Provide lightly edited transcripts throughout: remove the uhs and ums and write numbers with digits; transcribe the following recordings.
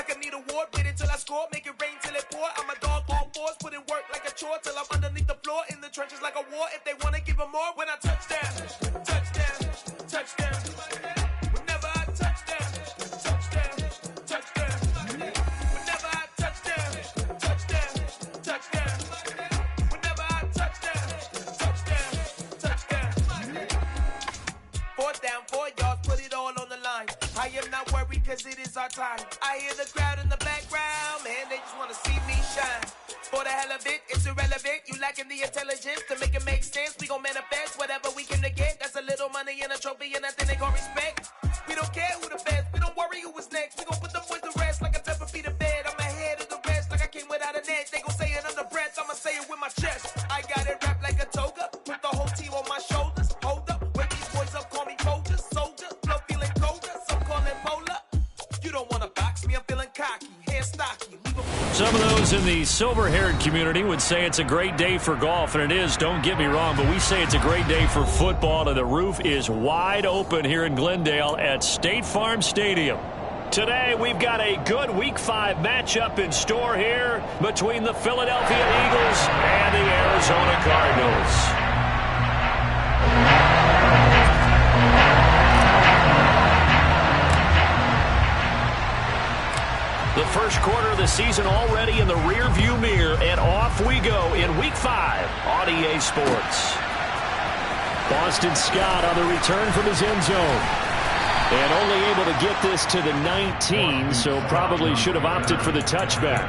like I need a award. Wait until I score, make it rain till it pour. I'm a dog on fours, put in work like a chore till I'm underneath the floor in the trenches like a war. If they wanna give them more, when I touch down, touchdown, touchdown. Whenever I touch down, touchdown, touchdown. Whenever I touch down, touchdown, touchdown. Whenever I touch down, touchdown, touchdown. 4th down, 4 yards, put it all on the line. I am not worried cause it is our time. I hear the crowd in the background, man, they just wanna see me shine. For the hell of it, it's irrelevant. You lacking the intelligence to make it make sense. We gon' manifest whatever we came to get. That's a little money and a trophy and nothing they gon' respect. We don't care who the best, we don't worry who was next. We gon' put them boys to rest like a pepper feet to bed. I'm ahead of the rest like I came without a net. They gon' say it under breath, I'ma say it with my chest. I got it wrapped like a toga, put the whole team on my shoulders. Hold up, wake these boys up, call me soldier, soldier. Flow feeling colder, some call it polar. You don't wanna box me, I'm feeling cocky, hair stocky. Some of those in the silver-haired community would say it's a great day for golf, and it is, don't get me wrong, but we say it's a great day for football, and the roof is wide open here in Glendale at State Farm Stadium. Today, we've got a good Week 5 matchup in store here between the Philadelphia Eagles and the Arizona Cardinals. The first quarter of the season already in the rear-view mirror, and off we go in Week 5 on EA Sports. Boston Scott on the return from his end zone. And only able to get this to the 19, so probably should have opted for the touchback.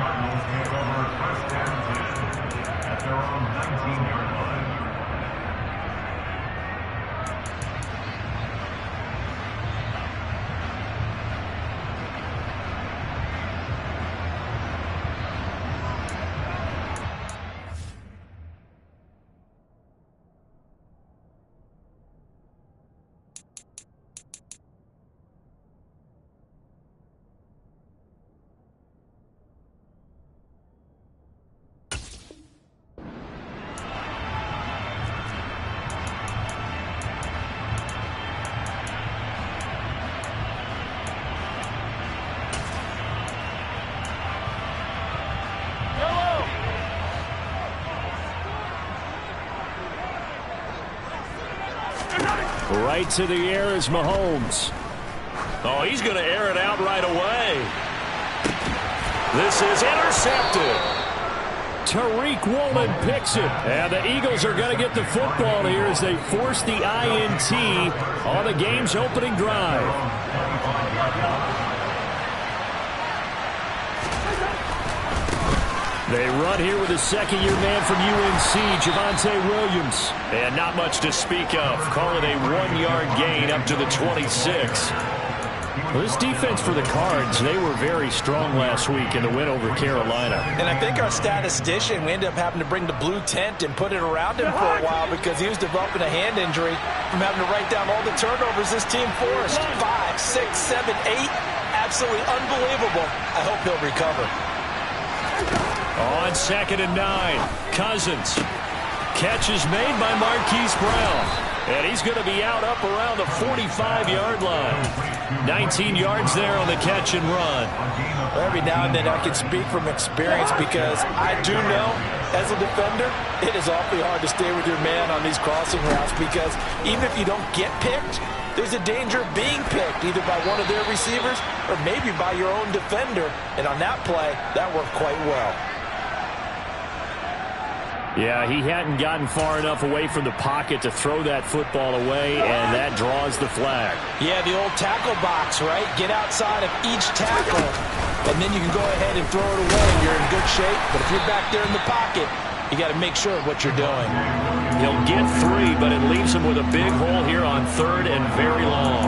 Right to the air is Mahomes. Oh, he's going to air it out right away. This is intercepted. Tariq Woolen picks it. And the Eagles are going to get the football here as they force the INT on the game's opening drive. They run here with a second-year man from UNC, Javonte Williams. And not much to speak of. Call it a 1-yard gain up to the 26. Well, this defense for the Cards, they were very strong last week in the win over Carolina. And I think our statistician, we ended up having to bring the blue tent and put it around him for a while because he was developing a hand injury from having to write down all the turnovers this team forced. 5, 6, 7, 8. Absolutely unbelievable. I hope he'll recover. On 2nd and 9, Cousins. Catch is made by Marquise Brown. And he's going to be out up around the 45-yard line. 19 yards there on the catch and run. Every now and then I can speak from experience because I do know, as a defender, it is awfully hard to stay with your man on these crossing routes because even if you don't get picked, there's a danger of being picked either by one of their receivers or maybe by your own defender. And on that play, that worked quite well. Yeah, he hadn't gotten far enough away from the pocket to throw that football away, and that draws the flag. Yeah, the old tackle box, right? Get outside of each tackle, and then you can go ahead and throw it away, and you're in good shape. But if you're back there in the pocket, you got to make sure of what you're doing. He'll get 3, but it leaves him with a big hole here on 3rd and very long.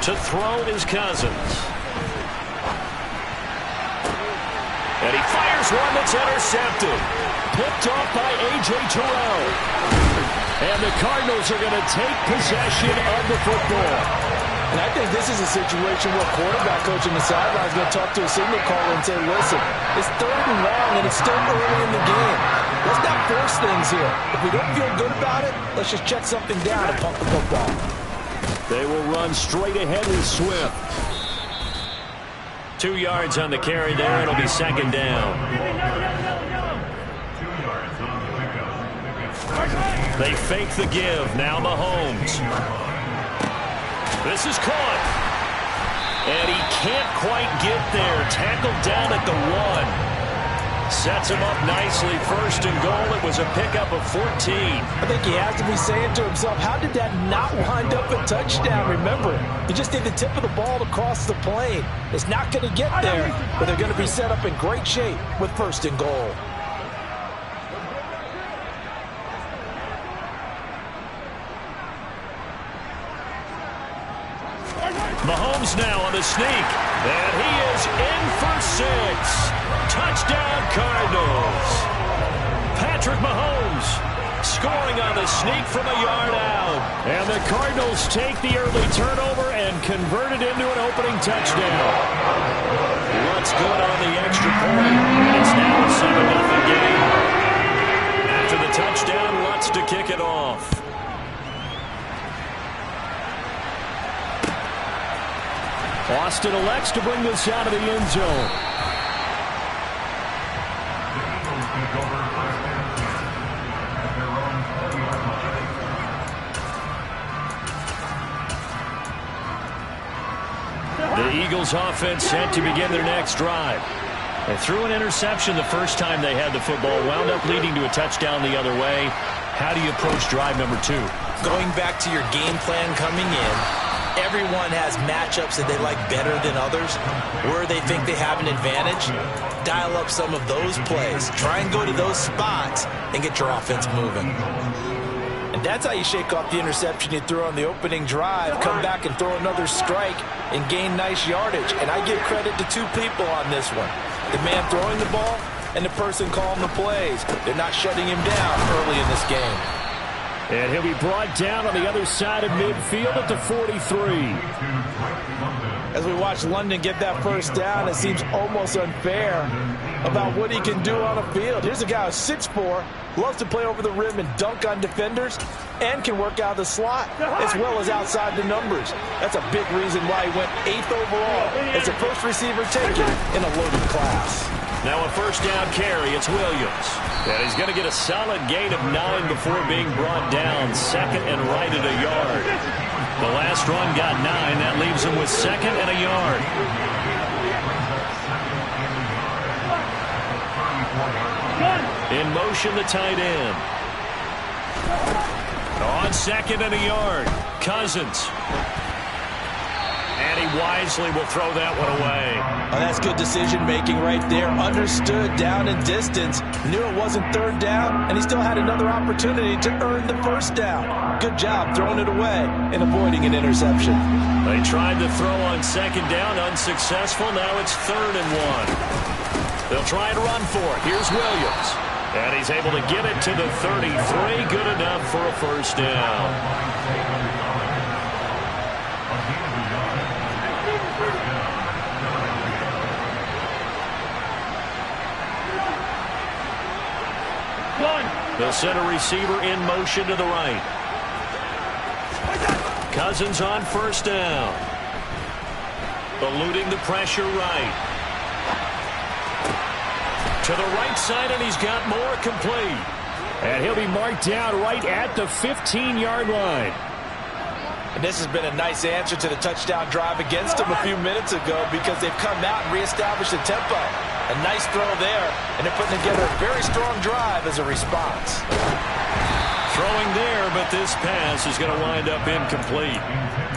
To throw is Cousins. And he fires one that's intercepted. Picked off by A.J. Terrell. And the Cardinals are going to take possession of the football. And I think this is a situation where quarterback coach on the sideline is going to talk to a signal caller and say, listen, it's 3rd and long and it's still early in the game. Let's not force things here. If we don't feel good about it, let's just check something down and pump the football. They will run straight ahead with Swift. 2 yards on the carry there. It'll be 2nd down. They fake the give. Now Mahomes. This is caught. And he can't quite get there. Tackled down at the 1. Sets him up nicely. 1st and goal. It was a pickup of 14. I think he has to be saying to himself, how did that not wind up a touchdown? Remember, he just did the tip of the ball to cross the plane. It's not going to get there, but they're going to be set up in great shape with 1st and goal. Mahomes now on the sneak. And he is in for 6. Touchdown, Cardinals. Patrick Mahomes scoring on the sneak from a yard out. And the Cardinals take the early turnover and convert it into an opening touchdown. Lutz good on the extra point. It's now a 7-0 game. After the touchdown, Lutz to kick it off. Austin elects to bring this out of the end zone. The Eagles offense set to begin their next drive. They threw an interception the first time they had the football, wound up leading to a touchdown the other way. How do you approach drive number 2? Going back to your game plan coming in, everyone has matchups that they like better than others. Where they think they have an advantage, dial up some of those plays. Try and go to those spots and get your offense moving. And that's how you shake off the interception you threw on the opening drive, come back and throw another strike and gain nice yardage. And I give credit to 2 people on this one. The man throwing the ball and the person calling the plays. They're not shutting him down early in this game. And he'll be brought down on the other side of midfield at the 43. As we watch London get that first down, it seems almost unfair about what he can do on a field. Here's a guy who's 6'4", loves to play over the rim and dunk on defenders, and can work out the slot as well as outside the numbers. That's a big reason why he went 8th overall as the first receiver taken in a loaded class. Now a first down carry. It's Williams. And he's going to get a solid gain of 9 before being brought down. 2nd and right at a yard. The last run got 9. That leaves him with 2nd and a yard. In motion, the tight end. On 2nd and a yard. Cousins. And he wisely will throw that one away. Oh, that's good decision-making right there. Understood down and distance. Knew it wasn't 3rd down, and he still had another opportunity to earn the first down. Good job throwing it away and avoiding an interception. They tried to throw on 2nd down, unsuccessful. Now it's 3rd and 1. They'll try and run for it. Here's Williams. And he's able to get it to the 33. Good enough for a first down. The center receiver in motion to the right. Cousins on first down. Eluding the pressure right. To the right side, and he's got more complete. And he'll be marked down right at the 15-yard line. And this has been a nice answer to the touchdown drive against them a few minutes ago because they've come out and reestablished the tempo. A nice throw there, and they're putting together a very strong drive as a response. Throwing there, but this pass is going to wind up incomplete.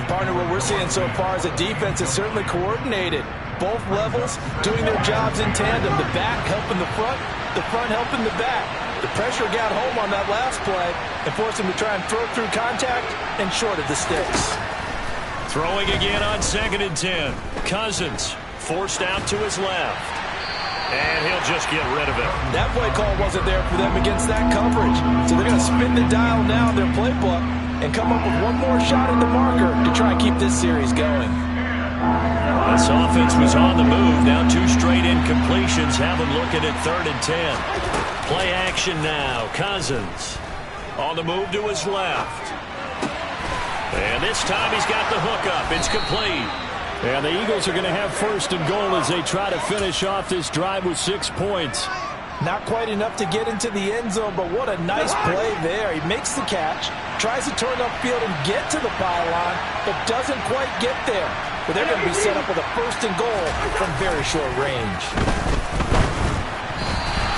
Partner, what we're seeing so far is a defense that's certainly coordinated. Both levels doing their jobs in tandem. The back helping the front helping the back. The pressure got home on that last play and forced him to try and throw through contact and short of the sticks. Throwing again on 2nd and 10. Cousins forced out to his left. And he'll just get rid of it. That play call wasn't there for them against that coverage. So they're going to spin the dial now in their playbook and come up with one more shot at the marker to try and keep this series going. This offense was on the move. Now 2 straight incompletions. Have them looking at 3rd and 10. Play action now. Cousins on the move to his left. And this time he's got the hook up. It's complete. And the Eagles are going to have 1st and goal as they try to finish off this drive with 6 points. Not quite enough to get into the end zone, but what a nice play there. He makes the catch, tries to turn upfield and get to the pylon, but doesn't quite get there. But they're going to be set up with a 1st and goal from very short range.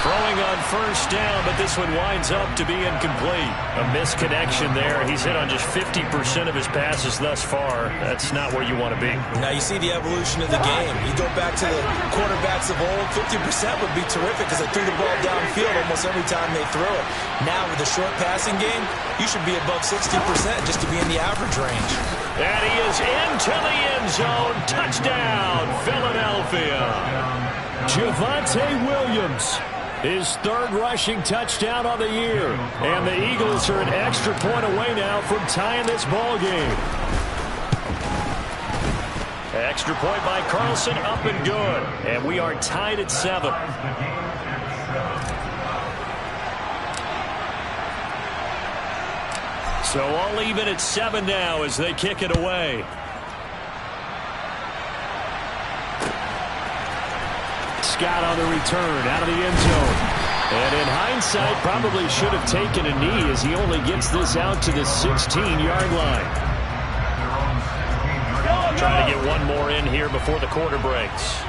Throwing on 1st down, but this one winds up to be incomplete. A misconnection there. He's hit on just 50% of his passes thus far. That's not where you want to be. Now you see the evolution of the game. You go back to the quarterbacks of old, 50% would be terrific because they threw the ball downfield almost every time they throw it. Now with the short passing game, you should be above 60% just to be in the average range. And he is into the end zone. Touchdown, Philadelphia. Javonte Williams. His 3rd rushing touchdown on the year. And the Eagles are an extra point away now from tying this ball game. Extra point by Carlson, up and good. And we are tied at 7. So all even at 7 now as they kick it away. Scott on the return out of the end zone. And in hindsight, probably should have taken a knee as he only gets this out to the 16-yard line. Trying to get one more in here before the quarter breaks.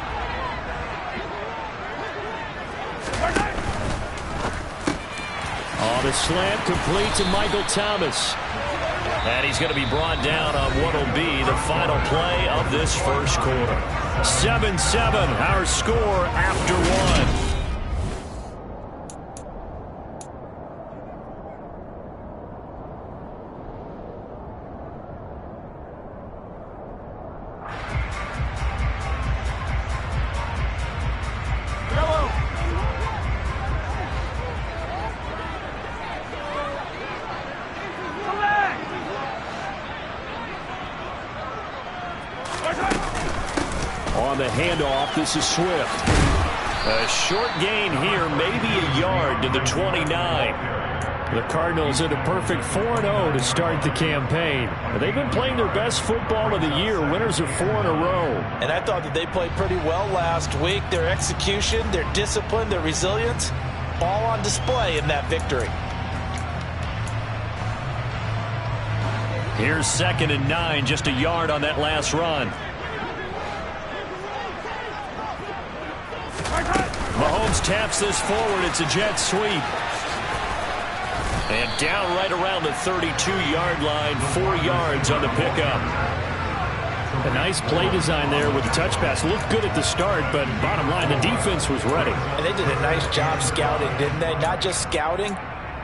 Oh, the slant complete to Michael Thomas. And he's going to be brought down on what will be the final play of this 1st quarter. 7-7, our score after 1. On the handoff, this is Swift. A short gain here, maybe a yard to the 29. The Cardinals at a perfect 4-0 to start the campaign. They've been playing their best football of the year. Winners of 4 in a row. And I thought that they played pretty well last week. Their execution, their discipline, their resilience, all on display in that victory. Here's 2nd and 9, just a yard on that last run. Mahomes taps this forward. It's a jet sweep. And down right around the 32-yard line, 4 yards on the pickup. A nice play design there with the touch pass. Looked good at the start, but bottom line, the defense was ready. And they did a nice job scouting, didn't they? Not just scouting,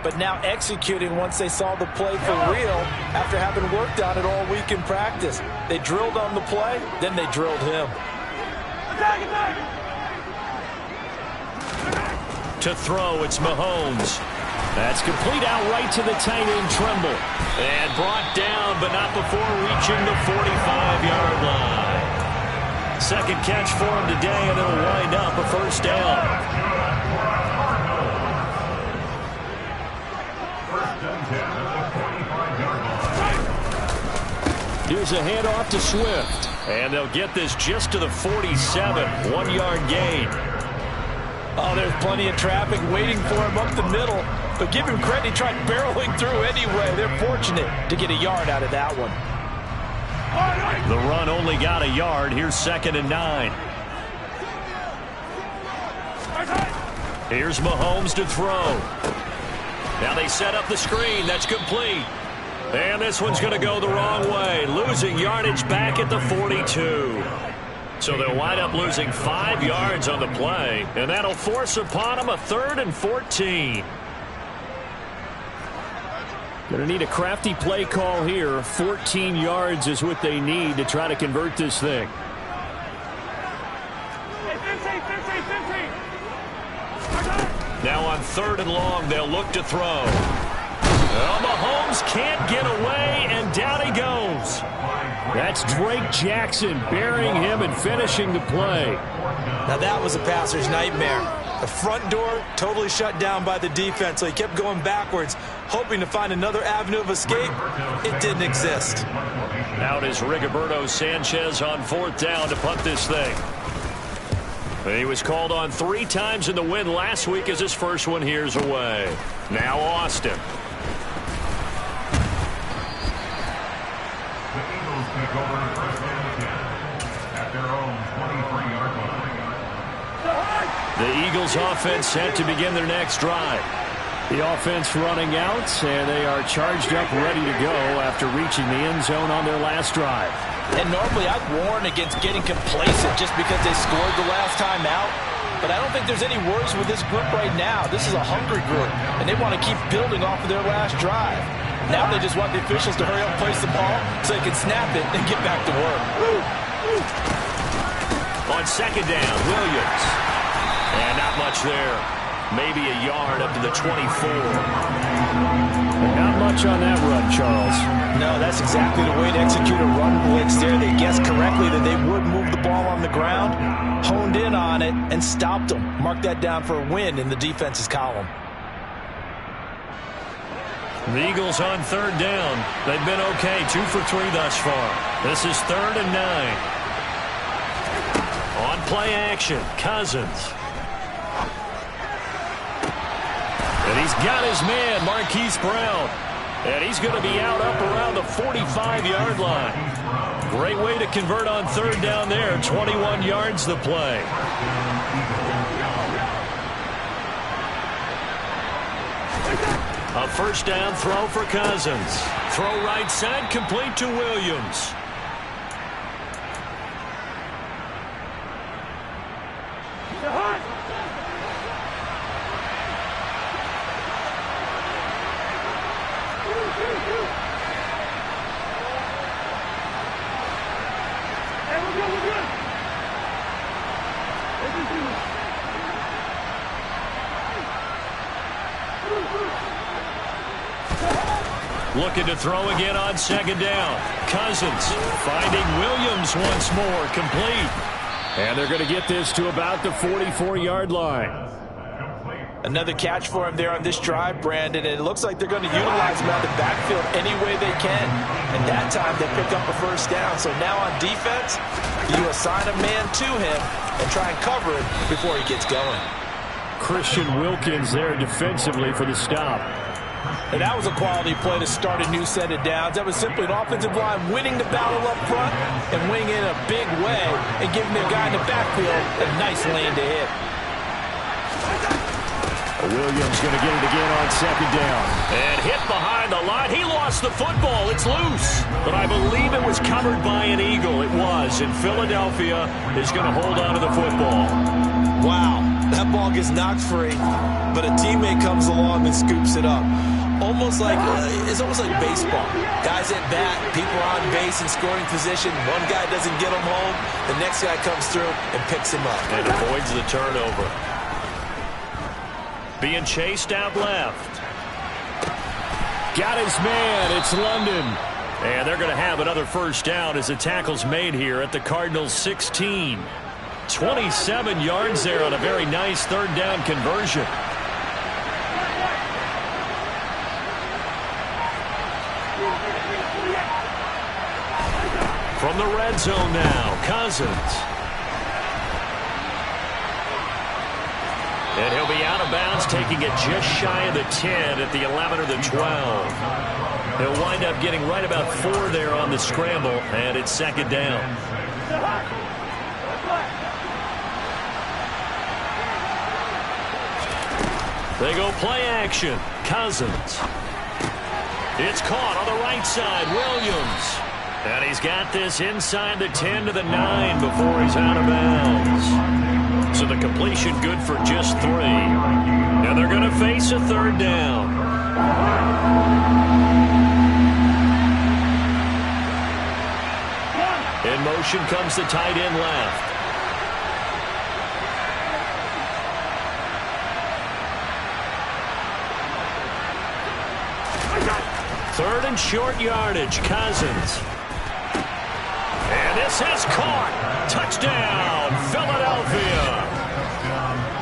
but now executing once they saw the play for real after having worked on it all week in practice. They drilled on the play, then they drilled him. To throw, it's Mahomes. That's complete out right to the tight end, Tremble. And brought down, but not before reaching the 45-yard line. Second catch for him today, and it'll wind up a 1st down. Here's a handoff to Swift. And they'll get this just to the 47, 1-yard gain. Oh, there's plenty of traffic waiting for him up the middle. But give him credit, he tried barreling through anyway. They're fortunate to get a yard out of that one. The run only got a yard. Here's 2nd and 9. Here's Mahomes to throw. Now they set up the screen. That's complete. And this one's going to go the wrong way. Losing yardage back at the 42. So they'll wind up losing 5 yards on the play. And that'll force upon them a 3rd and 14. Going to need a crafty play call here. 14 yards is what they need to try to convert this thing. Now on 3rd and long, they'll look to throw. Well, Mahomes can't get away, and down he goes. That's Drake Jackson burying him and finishing the play. Now that was a passer's nightmare. The front door totally shut down by the defense, so he kept going backwards, hoping to find another avenue of escape. It didn't exist. Out is Rigoberto Sanchez on 4th down to punt this thing. He was called on 3 times in the win last week as his first one here's away. Now Austin. The Eagles take over first down and 10 at their own 23-yard line. The Eagles offense set to begin their next drive. The offense running out, and they are charged up, ready to go after reaching the end zone on their last drive. And normally I'd warn against getting complacent just because they scored the last time out. But I don't think there's any worries with this group right now. This is a hungry group, and they want to keep building off of their last drive. Now they just want the officials to hurry up and place the ball so they can snap it and get back to work. On 2nd down, Williams. And not much there. Maybe a yard up to the 24. Not much on that run, Charles. No, that's exactly the way to execute a run blitz there. They guessed correctly that they would move the ball on the ground, honed in on it, and stopped them. Mark that down for a win in the defense's column. The Eagles on 3rd down. They've been okay, 2 for 3 thus far. This is 3rd and 9. On play action, Cousins. And he's got his man, Marquise Brown. And he's going to be out up around the 45-yard line. Great way to convert on 3rd down there. 21 yards the play. A 1st down throw for Cousins. Throw right side, complete to Williams. Looking to throw again on 2nd down. Cousins finding Williams once more, complete. And they're going to get this to about the 44-yard line. Another catch for him there on this drive, Brandon. And it looks like they're going to utilize him out of the backfield any way they can. And that time they pick up a 1st down. So now on defense, you assign a man to him and try and cover it before he gets going. Christian Wilkins there defensively for the stop. And that was a quality play to start a new set of downs. That was simply an offensive line winning the battle up front and winning in a big way and giving their guy in the backfield a nice lane to hit. Williams going to get it again on 2nd down. And hit behind the line. He lost the football. It's loose. But I believe it was covered by an Eagle. It was. And Philadelphia is going to hold on to the football. Wow. That ball gets knocked free, but a teammate comes along and scoops it up. It's almost like baseball. Guys at bat, people are on base in scoring position. One guy doesn't get him home. The next guy comes through and picks him up. And avoids the turnover. Being chased out left. Got his man. It's London. And they're going to have another 1st down as the tackle's made here at the Cardinals' 16. 27 yards there on a very nice 3rd down conversion. From the red zone now, Cousins. And he'll be out of bounds, taking it just shy of the 10 at the 11 or the 12. He'll wind up getting right about 4 there on the scramble, and it's 2nd down. They go play action. Cousins. It's caught on the right side. Williams. And he's got this inside the 10 to the 9 before he's out of bounds. So the completion good for just 3. And they're going to face a 3rd down. In motion comes the tight end left. 3rd and short yardage. Cousins. And this is caught. Touchdown, Philadelphia.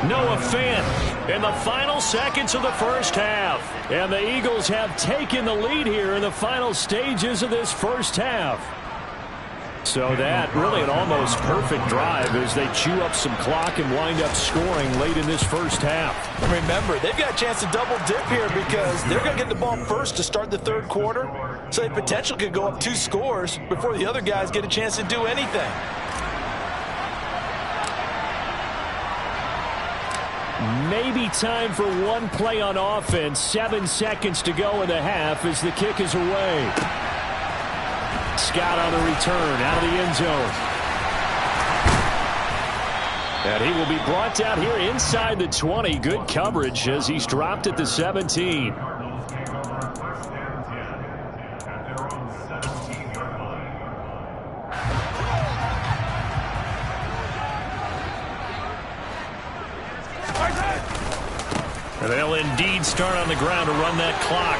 Noah Fant in the final seconds of the first half. And the Eagles have taken the lead here in the final stages of this first half. So that really an almost perfect drive as they chew up some clock and wind up scoring late in this first half. And remember, they've got a chance to double dip here because they're going to get the ball first to start the 3rd quarter. So they potentially could go up 2 scores before the other guys get a chance to do anything. Maybe time for one play on offense. 7 seconds to go in the half as the kick is away. Scott on the return out of the end zone. And he will be brought down here inside the 20. Good coverage as he's dropped at the 17. And they'll indeed start on the ground to run that clock.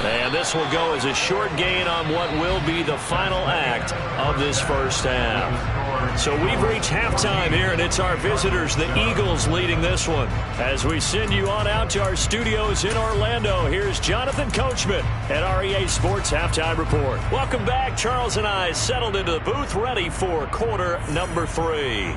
And this will go as a short gain on what will be the final act of this first half. So we've reached halftime here, and it's our visitors, the Eagles, leading this one. As we send you on out to our studios in Orlando, here's Jonathan Coachman at REA Sports Halftime Report. Welcome back. Charles and I settled into the booth, ready for quarter number 3.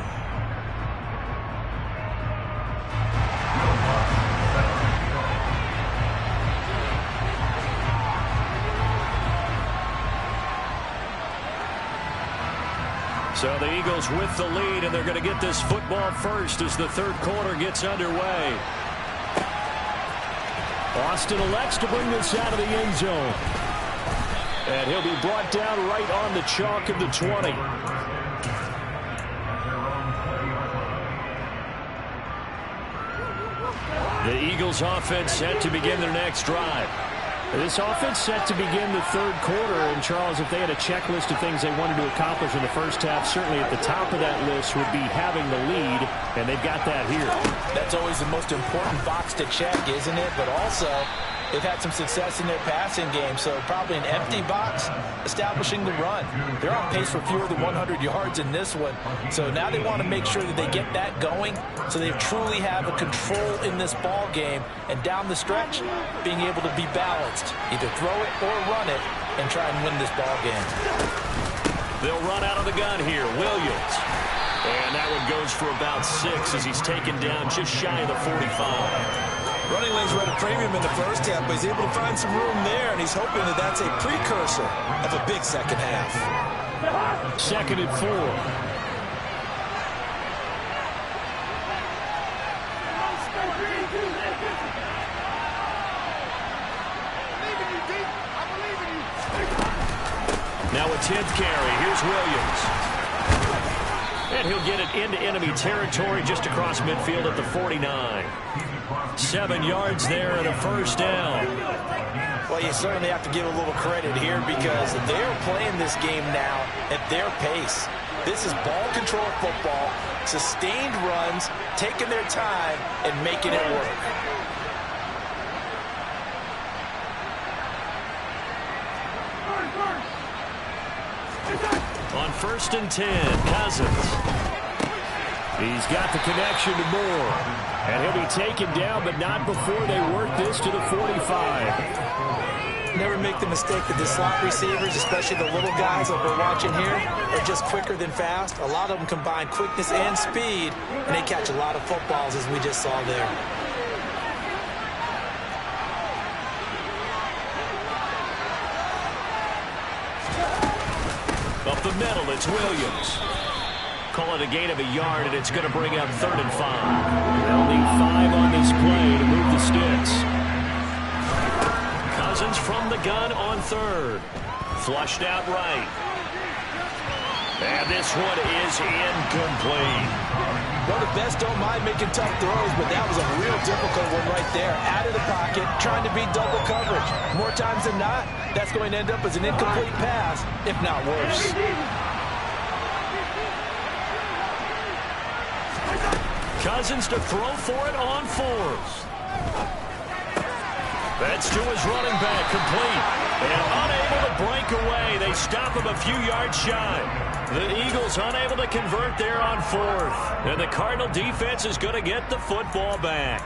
So the Eagles with the lead, and they're going to get this football first as the 3rd quarter gets underway. Austin elects to bring this out of the end zone. And he'll be brought down right on the chalk of the 20. The Eagles offense set to begin their next drive. This offense set to begin the 3rd quarter, and Charles, if they had a checklist of things they wanted to accomplish in the first half, certainly at the top of that list would be having the lead, and they've got that here. That's always the most important box to check, isn't it? But also, they've had some success in their passing game, so probably an empty box, establishing the run. They're on pace for fewer than 100 yards in this one, so now they want to make sure that they get that going so they truly have a control in this ball game, and down the stretch, being able to be balanced. Either throw it or run it and try and win this ball game. They'll run out of the gun here. Williams. And that one goes for about 6 as he's taken down just shy of the 45. Running lanes were at a premium in the first half, but he's able to find some room there, and he's hoping that that's a precursor of a big second half. 2nd and 4. Now a 10th carry. Here's Williams. And he'll get it into enemy territory just across midfield at the 49. 7 yards there and a first down. Well, you certainly have to give a little credit here because they're playing this game now at their pace. This is ball control football, sustained runs, taking their time, and making it work. On 1st and 10, Cousins. He's got the connection to Moore. And he'll be taken down, but not before they work this to the 45. Never make the mistake that the slot receivers, especially the little guys that we're watching here, are just quicker than fast. A lot of them combine quickness and speed, and they catch a lot of footballs, as we just saw there. Up the middle, it's Williams. Call it a gain of a yard, and it's going to bring up 3rd and 5. They'll need 5 on this play to move the sticks. Cousins from the gun on 3rd. Flushed out right. And this one is incomplete. Well, the best don't mind making tough throws, but that was a real difficult one right there. Out of the pocket, trying to beat double coverage. More times than not, that's going to end up as an incomplete pass, if not worse. Cousins to throw for it on 4th. That's to his running back, complete. And unable to break away. They stop him a few yards shy. The Eagles unable to convert there on 4th. And the Cardinal defense is going to get the football back.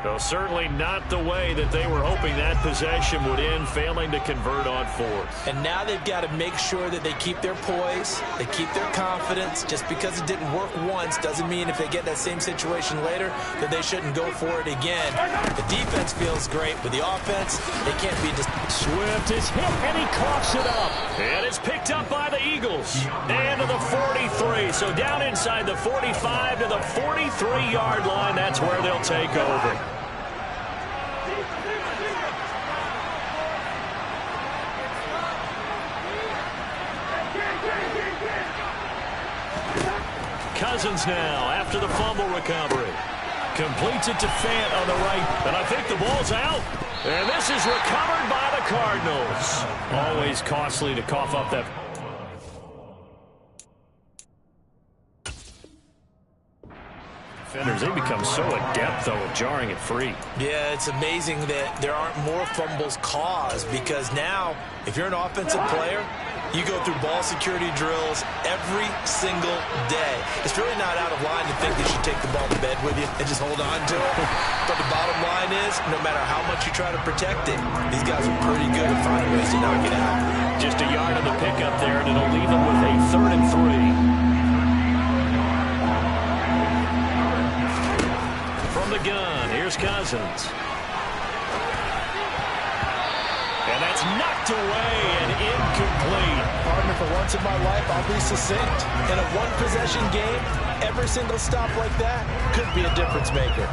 Though certainly not the way that they were hoping that possession would end, failing to convert on 4th. And now they've got to make sure that they keep their poise, they keep their confidence. Just because it didn't work once doesn't mean if they get that same situation later that they shouldn't go for it again. The defense feels great, but the offense, they can't be just... Swift is hit, and he coughs it up. And it's picked up by the Eagles. And to the 43. So down inside the 45 to the 43-yard line. That's where they'll take over. Cousins now after the fumble recovery. Completes it to Fant on the right. And I think the ball's out. And this is recovered by the Cardinals. Always costly to cough up that. Defenders, they become so adept, though, at jarring it free. Yeah, it's amazing that there aren't more fumbles caused, because now, if you're an offensive player, you go through ball security drills every single day. It's really not out of line to think that you should take the ball to bed with you and just hold on to it. But the bottom line is, no matter how much you try to protect it, these guys are pretty good at finding ways to knock it out. Just a yard on the pickup there, and it'll leave them with a 3rd and 3. From the gun, here's Cousins. And that's knocked away and incomplete. Partner, for once in my life, I'll be succinct. In a one-possession game, every single stop like that could be a difference maker.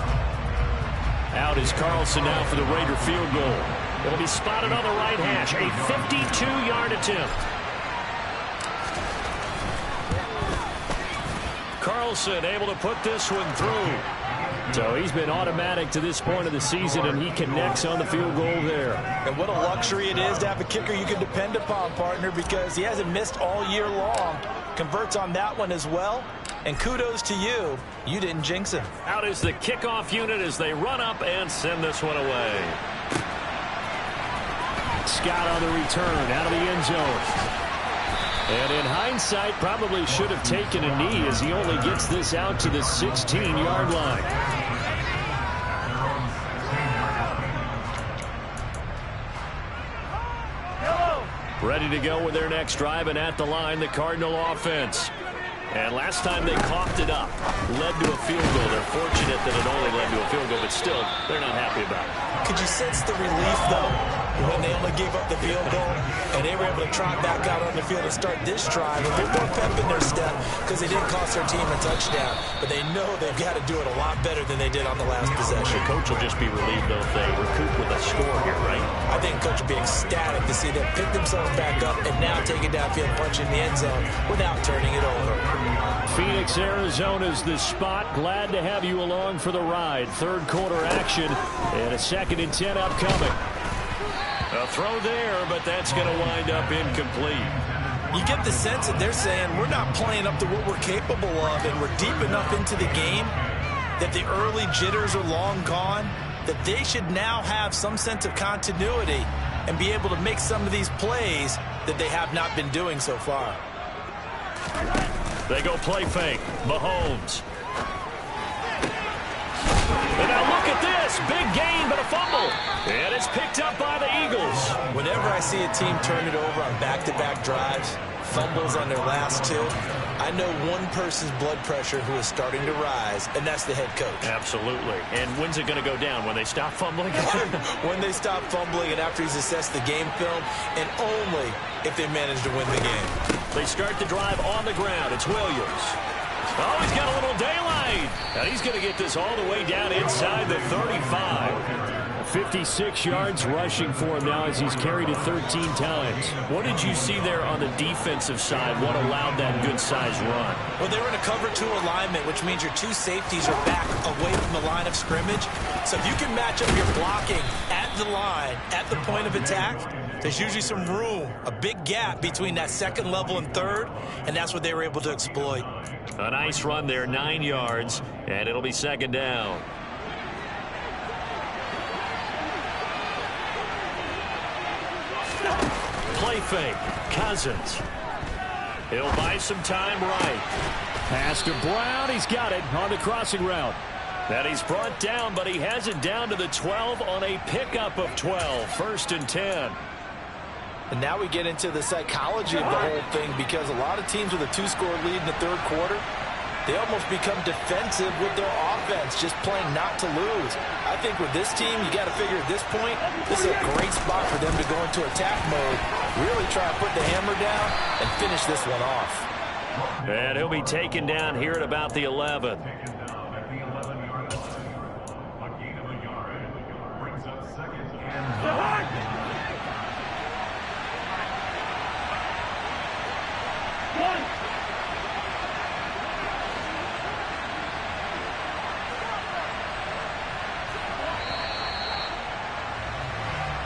Out is Carlson now for the Raider field goal. It'll be spotted on the right hash. A 52-yard attempt. Carlson able to put this one through. So he's been automatic to this point of the season, and he connects on the field goal there. And what a luxury it is to have a kicker you can depend upon, partner, because he hasn't missed all year long. Converts on that one as well. And kudos to you. You didn't jinx him. Out is the kickoff unit as they run up and send this one away. Scott on the return out of the end zone. And in hindsight, probably should have taken a knee as he only gets this out to the 16-yard line. Ready to go with their next drive, and at the line, the Cardinal offense. And last time they coughed it up, led to a field goal. They're fortunate that it only led to a field goal, but still, they're not happy about it. Could you sense the relief, though, when they only gave up the field goal and they were able to trot back out on the field and start this drive? A little more pep in their step because they didn't cost their team a touchdown, but they know they've got to do it a lot better than they did on the last possession. The coach will just be relieved, though, if they recoup with a score here, right? I think coach will be ecstatic to see them pick themselves back up and now take it downfield, punch in the end zone without turning it over. Phoenix, Arizona's the spot. Glad to have you along for the ride. Third quarter action and a 2nd and 10 upcoming. A throw there, but that's going to wind up incomplete. You get the sense that they're saying we're not playing up to what we're capable of, and we're deep enough into the game that the early jitters are long gone, that they should now have some sense of continuity and be able to make some of these plays that they have not been doing so far. They go play fake. Mahomes. And now look at this. Big gain, but a fumble. And it's picked up by the Eagles. Whenever I see a team turn it over on back-to-back drives, fumbles on their last two, I know one person's blood pressure who is starting to rise, and that's the head coach. Absolutely. And when's it going to go down? When they stop fumbling? When they stop fumbling and after he's assessed the game film, and only if they manage to win the game. They start the drive on the ground. It's Williams. Oh, he's got a little daylight. And he's going to get this all the way down inside the 35. 56 yards rushing for him now as he's carried it 13 times. What did you see there on the defensive side? What allowed that good-sized run? Well, they were in a cover 2 alignment, which means your 2 safeties are back away from the line of scrimmage. So if you can match up your blocking at the line, at the point of attack, there's usually some room, a big gap between that second level and third, and that's what they were able to exploit. A nice run there, 9 yards, and it'll be 2nd down. play fake. Cousins. He'll buy some time right. Pass to Brown. He's got it on the crossing route. And he's brought down, but he has it down to the 12 on a pickup of 12. 1st and 10. And now we get into the psychology of the whole thing, because a lot of teams with a 2-score lead in the 3rd quarter, they almost become defensive with their offense, just playing not to lose. I think with this team, you got to figure at this point, this is a great spot for them to go into attack mode, really try to put the hammer down and finish this one off. And he'll be taken down here at about the 11.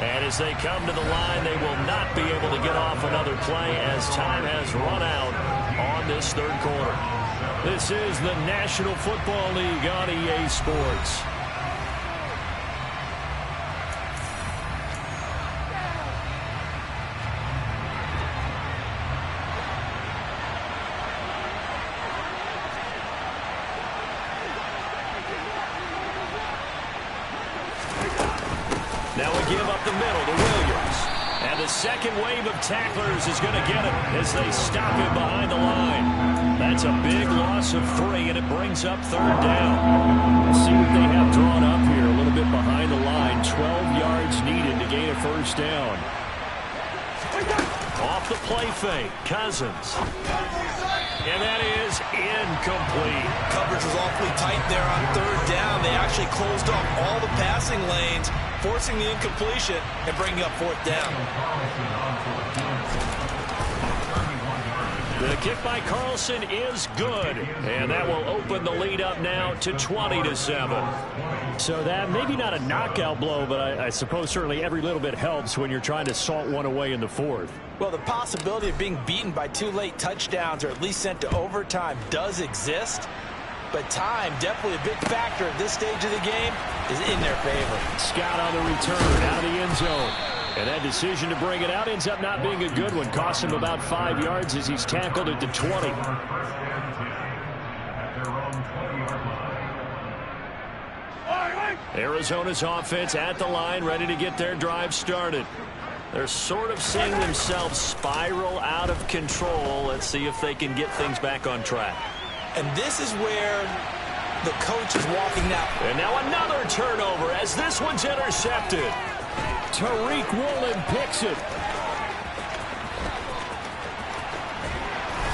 And as they come to the line, they will not be able to get off another play as time has run out on this 3rd quarter. This is the National Football League on EA Sports. Now we give up the middle to Williams. And the second wave of tacklers is going to get him as they stop him behind the line. That's a big loss of 3, and it brings up 3rd down. Let's see what they have drawn up here. A little bit behind the line. 12 yards needed to gain a 1st down. Off the play fake, Cousins. And that is incomplete. Coverage was awfully tight there on 3rd down. They actually closed off all the passing lanes, forcing the incompletion and bringing up 4th down. The kick by Carlson is good, and that will open the lead up now to 20-7. So that maybe not a knockout blow, but I suppose certainly every little bit helps when you're trying to salt one away in the 4th. Well, the possibility of being beaten by 2 late touchdowns or at least sent to overtime does exist, but time, definitely a big factor at this stage of the game, is in their favor. Scott on the return out of the end zone. And that decision to bring it out ends up not being a good one. Cost him about 5 yards as he's tackled at the 20. Arizona's offense at the line, ready to get their drive started. They're sort of seeing themselves spiral out of control. Let's see if they can get things back on track. And this is where the coach is walking now. And now another turnover as this one's intercepted. Tariq Woolen picks it.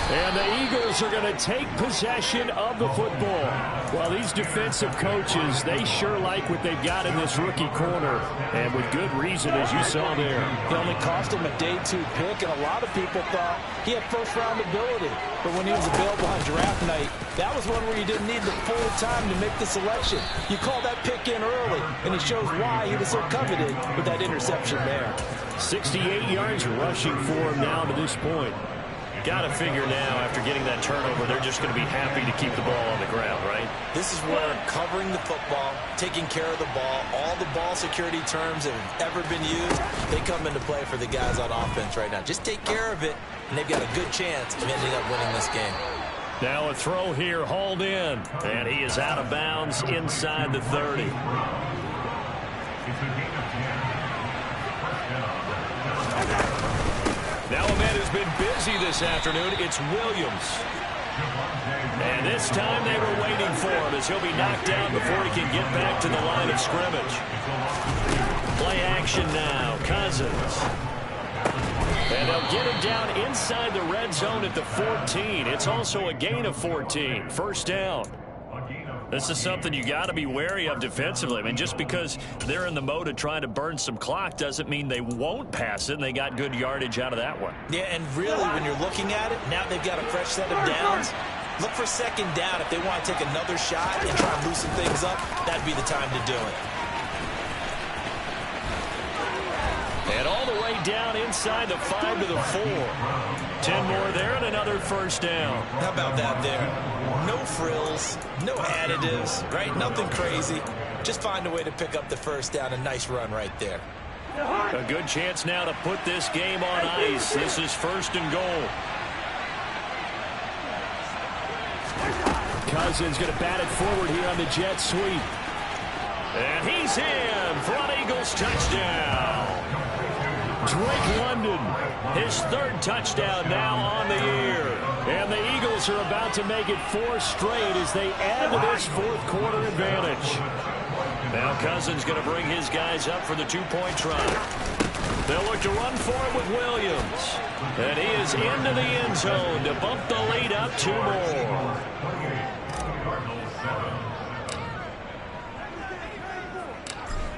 And the Eagles are going to take possession of the football. Well, these defensive coaches, they sure like what they've got in this rookie corner. And with good reason, as you saw there. It only cost him a day 2 pick, and a lot of people thought he had first-round ability. But when he was available on draft night, that was one where you didn't need the full time to make the selection. You call that pick in early, and it shows why he was so coveted with that interception there. 68 yards rushing for him now to this point. Got to figure now, after getting that turnover, they're just going to be happy to keep the ball on the ground, right? This is where covering the football, taking care of the ball, all the ball security terms that have ever been used, they come into play for the guys on offense right now. Just take care of it, and they've got a good chance of ending up winning this game. Now a throw here, hauled in, and he is out of bounds inside the 30. Now a man who's been busy this afternoon, it's Williams. And this time they were waiting for him as he'll be knocked down before he can get back to the line of scrimmage. Play action now, Cousins. And they'll get him down inside the red zone at the 14. It's also a gain of 14. 1st down. This is something you got to be wary of defensively. I mean, just because they're in the mode of trying to burn some clock doesn't mean they won't pass it, and they got good yardage out of that one. Yeah, and really, when you're looking at it, now they've got a fresh set of downs. Look for 2nd down. If they want to take another shot and try and loosen things up, that'd be the time to do it. And all the way down inside the 5 to the 4. 10 more there and another 1st down. How about that there? No frills, no additives, right? Nothing crazy. Just find a way to pick up the 1st down. A nice run right there. A good chance now to put this game on ice. This is 1st and goal. Cousins going to bat it forward here on the jet sweep. And he's in for an Eagles touchdown. Drake London, his 3rd touchdown now on the year. And the Eagles are about to make it 4 straight as they add to this 4th quarter advantage. Now Cousins going to bring his guys up for the 2-point try. They'll look to run for it with Williams. And he is into the end zone to bump the lead up 2 more.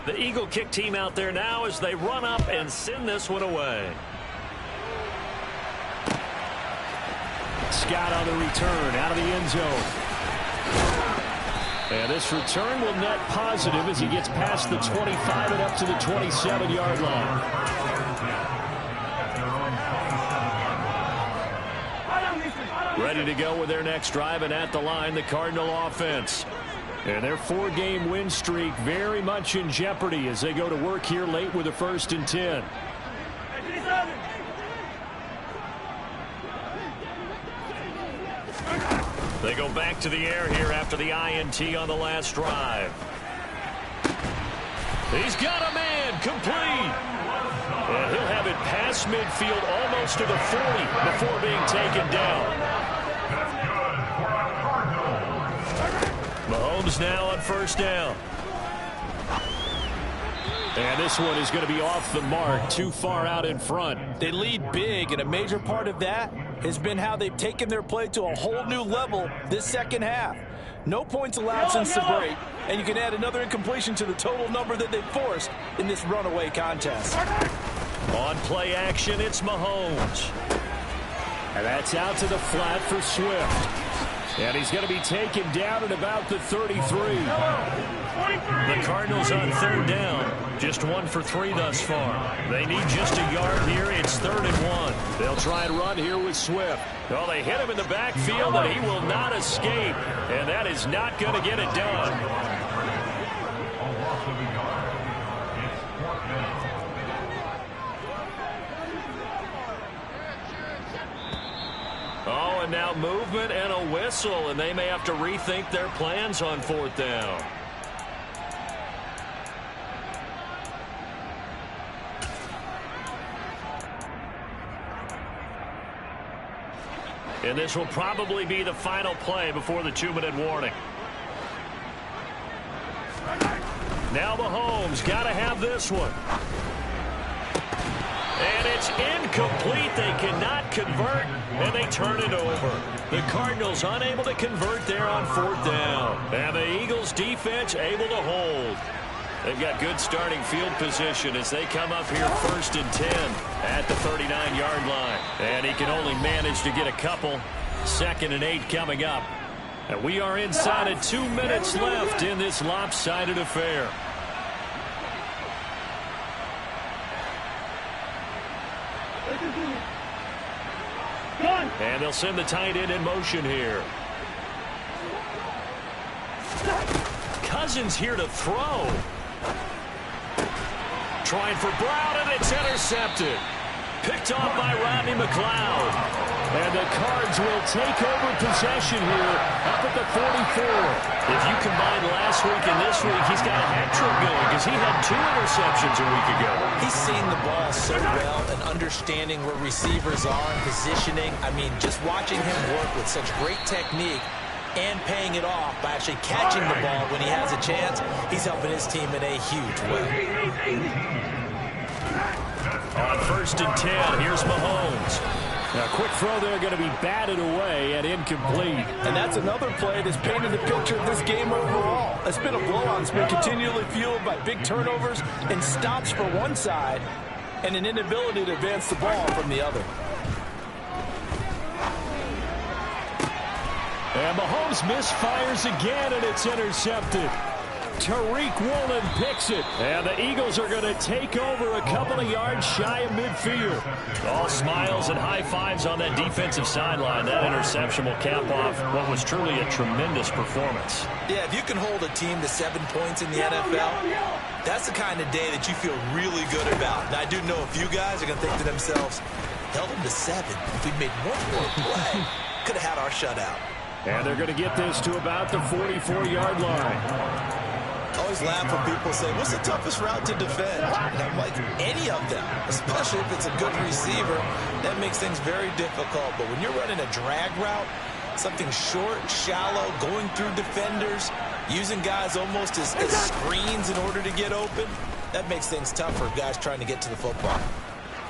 The Eagle kick team out there now as they run up and send this one away. Scott on the return out of the end zone. And this return will net positive as he gets past the 25 and up to the 27-yard line. Ready to go with their next drive, and at the line, the Cardinal offense. And their 4-game win streak very much in jeopardy as they go to work here late with a 1st and 10. They go back to the air here after the INT on the last drive. He's got a man complete. And he'll have it past midfield almost to the 40 before being taken down. Mahomes now on 1st down. And this one is going to be off the mark, too far out in front. They lead big, and a major part of that has been how they've taken their play to a whole new level this 2nd half. No points allowed since the break, and you can add another incompletion to the total number that they forced in this runaway contest. On play action, it's Mahomes. And that's out to the flat for Swift. And he's going to be taken down at about the 33. The Cardinals on 3rd down. Just 1 for 3 thus far. They need just a yard here. It's 3rd and 1. They'll try and run here with Swift. Well, they hit him in the backfield, and he will not escape. And that is not going to get it done. Oh, and now movement and a whistle, and they may have to rethink their plans on 4th down. And this will probably be the final play before the 2-minute warning. Now Mahomes got to have this one. And it's incomplete. They cannot convert, and they turn it over. The Cardinals unable to convert there on 4th down. And the Eagles defense able to hold. They've got good starting field position as they come up here 1st and 10 at the 39-yard line. And he can only manage to get a couple. 2nd and 8 coming up. And we are inside of 2 minutes left in this lopsided affair. And they'll send the tight end in motion here. Cousins here to throw. Trying for Brown, and it's intercepted. Picked off by Rodney McLeod. And the Cards will take over possession here up at the 44. If you combine last week and this week, he's got a hat trick going because he had 2 interceptions a week ago. He's seeing the ball so well and understanding where receivers are and positioning. I mean, just watching him work with such great technique and paying it off by actually catching the ball when he has a chance, he's helping his team in a huge way. On 1st and 10, here's Mahomes. Now, a quick throw there going to be batted away and incomplete. And that's another play that's painted the picture of this game overall. It's been a blowout. It's been continually fueled by big turnovers and stops for one side and an inability to advance the ball from the other. And Mahomes misfires again, and it's intercepted. Tariq Woolen picks it. And the Eagles are going to take over a couple of yards shy of midfield. All smiles and high fives on that defensive sideline. That interception will cap off what was truly a tremendous performance. Yeah, if you can hold a team to 7 points in the NFL, that's the kind of day that you feel really good about. And I do know a few guys are going to think to themselves, held them to 7. If we'd made one more play, could have had our shutout. And they're going to get this to about the 44-yard line. I always laugh when people say, what's the toughest route to defend? And I'm like, any of them, especially if it's a good receiver. That makes things very difficult. But when you're running a drag route, something short, shallow, going through defenders, using guys almost as screens in order to get open, that makes things tough for guys trying to get to the football.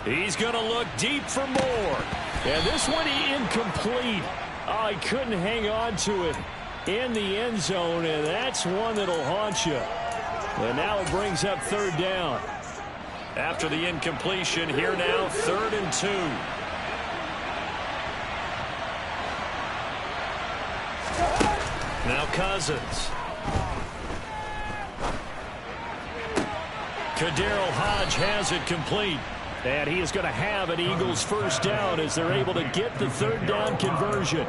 He's going to look deep for more. And this one incomplete. Oh, he couldn't hang on to it in the end zone, and that's one that'll haunt you. And now it brings up 3rd down. After the incompletion, here now, 3rd and 2. Now Cousins. Kaderl Hodge has it complete. And he is going to have an Eagles 1st down as they're able to get the 3rd down conversion.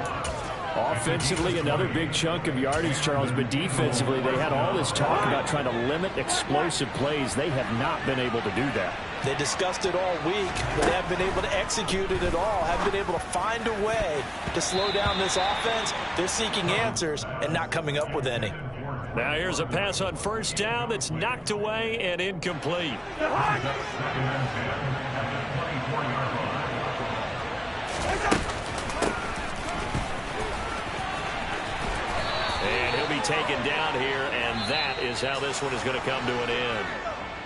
Offensively, another big chunk of yardage, Charles, but defensively, they had all this talk about trying to limit explosive plays. They have not been able to do that. They discussed it all week, but they haven't been able to execute it at all, haven't been able to find a way to slow down this offense. They're seeking answers and not coming up with any. Now here's a pass on 1st down that's knocked away and incomplete. And he'll be taken down here, and that is how this one is going to come to an end.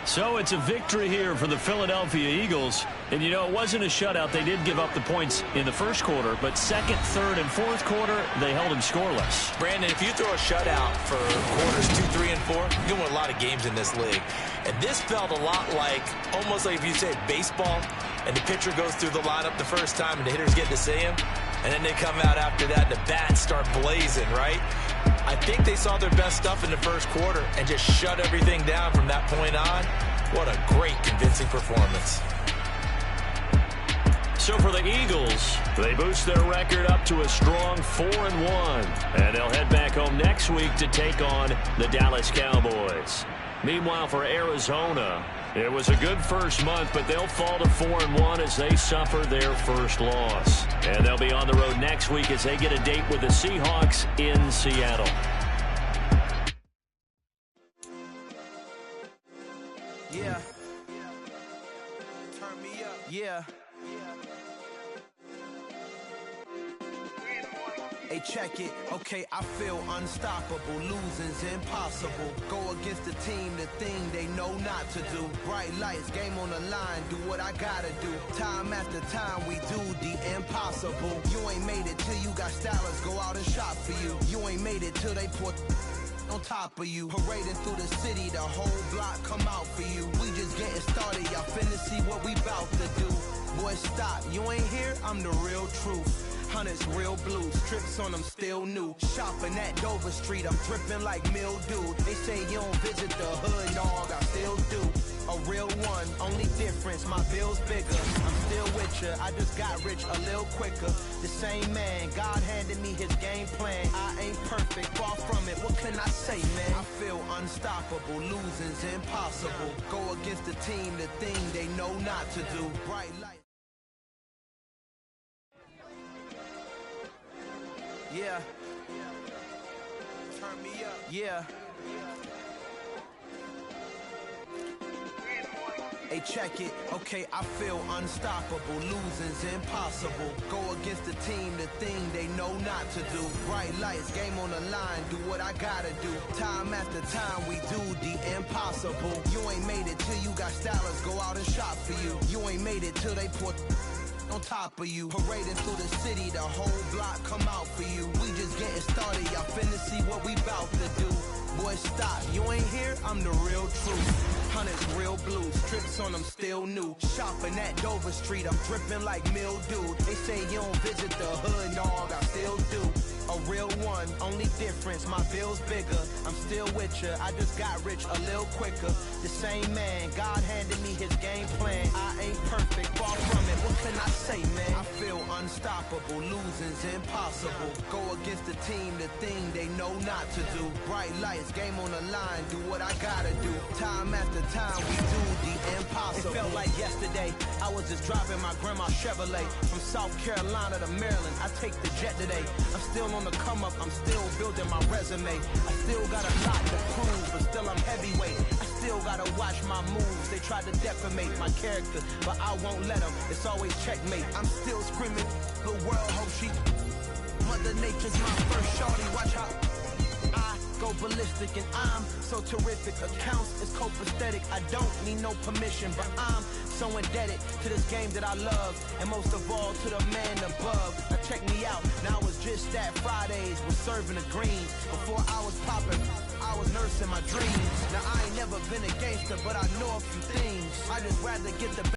So it's a victory here for the Philadelphia Eagles. And, you know, it wasn't a shutout. They did give up the points in the 1st quarter, but 2nd, 3rd, and 4th quarter, they held them scoreless. Brandon, if you throw a shutout for quarters 2, 3, and 4, you can win a lot of games in this league. And this felt a lot like, almost like if you say baseball, and the pitcher goes through the lineup the first time, and the hitters get to see him, and then they come out after that, and the bats start blazing, right? I think they saw their best stuff in the 1st quarter and just shut everything down from that point on. What a great, convincing performance. So for the Eagles, they boost their record up to a strong 4-1. And they'll head back home next week to take on the Dallas Cowboys. Meanwhile, for Arizona, it was a good first month, but they'll fall to 4-1 as they suffer their first loss. And they'll be on the road next week as they get a date with the Seahawks in Seattle. Yeah. Turn me up. Yeah. Hey, check it. Okay, I feel unstoppable. Losing's impossible. Go against the team, the thing they know not to do. Bright lights, game on the line, do what I gotta do. Time after time, we do the impossible. You ain't made it till you got stylists go out and shop for you. You ain't made it till they put on top of you. Parading through the city, the whole block come out for you. We just getting started, y'all finna see what we bout to do. Boy, stop, you ain't here, I'm the real truth. Hunters, real blue, strips on them still new. Shopping at Dover Street, I'm dripping like mildew. They say you don't visit the hood, dog, I still do. A real one, only difference, my bill's bigger. I'm still with ya, I just got rich a little quicker. The same man, God handed me his game plan. I ain't perfect, far from it, what can I say, man? I feel unstoppable, losing's impossible. Go against the team, the thing they know not to do. Bright light. Yeah. Turn me up. Yeah. Hey, check it. Okay, I feel unstoppable. Losing's impossible. Go against the team, the thing they know not to do. Bright lights, game on the line, do what I gotta do. Time after time, we do the impossible. You ain't made it till you got stylists go out and shop for you. You ain't made it till they put on top of you. Parading through the city, the whole block come out for you. We just getting started, y'all finna see what we bout to do. Boy, stop, you ain't here, I'm the real truth. Hunters, real blue, strips on them still new. Shopping at Dover Street, I'm dripping like mildew. They say you don't visit the hood, dog, I still do. a real one, only difference, my bill's bigger. I'm still with ya, I just got rich a little quicker. The same man, God handed me his game plan. I ain't perfect, far from it, what can I say, man? I feel unstoppable, losing's impossible. Go against the team, the thing they know not to do. Bright lights, game on the line, do what I gotta do. Time after time, we do the impossible. It felt like yesterday, I was just driving my grandma's Chevrolet. From South Carolina to Maryland, I take the jet today. I'm still on the come up, I'm still building my resume. I still got a lot to prove, but still I'm heavyweight. I still gotta watch my moves. They tried to defamate my character, but I won't let them. It's always checkmate. I'm still screaming, the world hope she. Mother Nature's my first shorty, watch how I go ballistic and I'm so terrific. Accounts is copacetic, I don't need no permission, but I'm so indebted to this game that I love, and most of all to the man above. Now check me out, now it's just that Fridays was serving the greens. Before I was popping, I was nursing my dreams. Now I ain't never been a gangster, but I know a few things. I just rather get the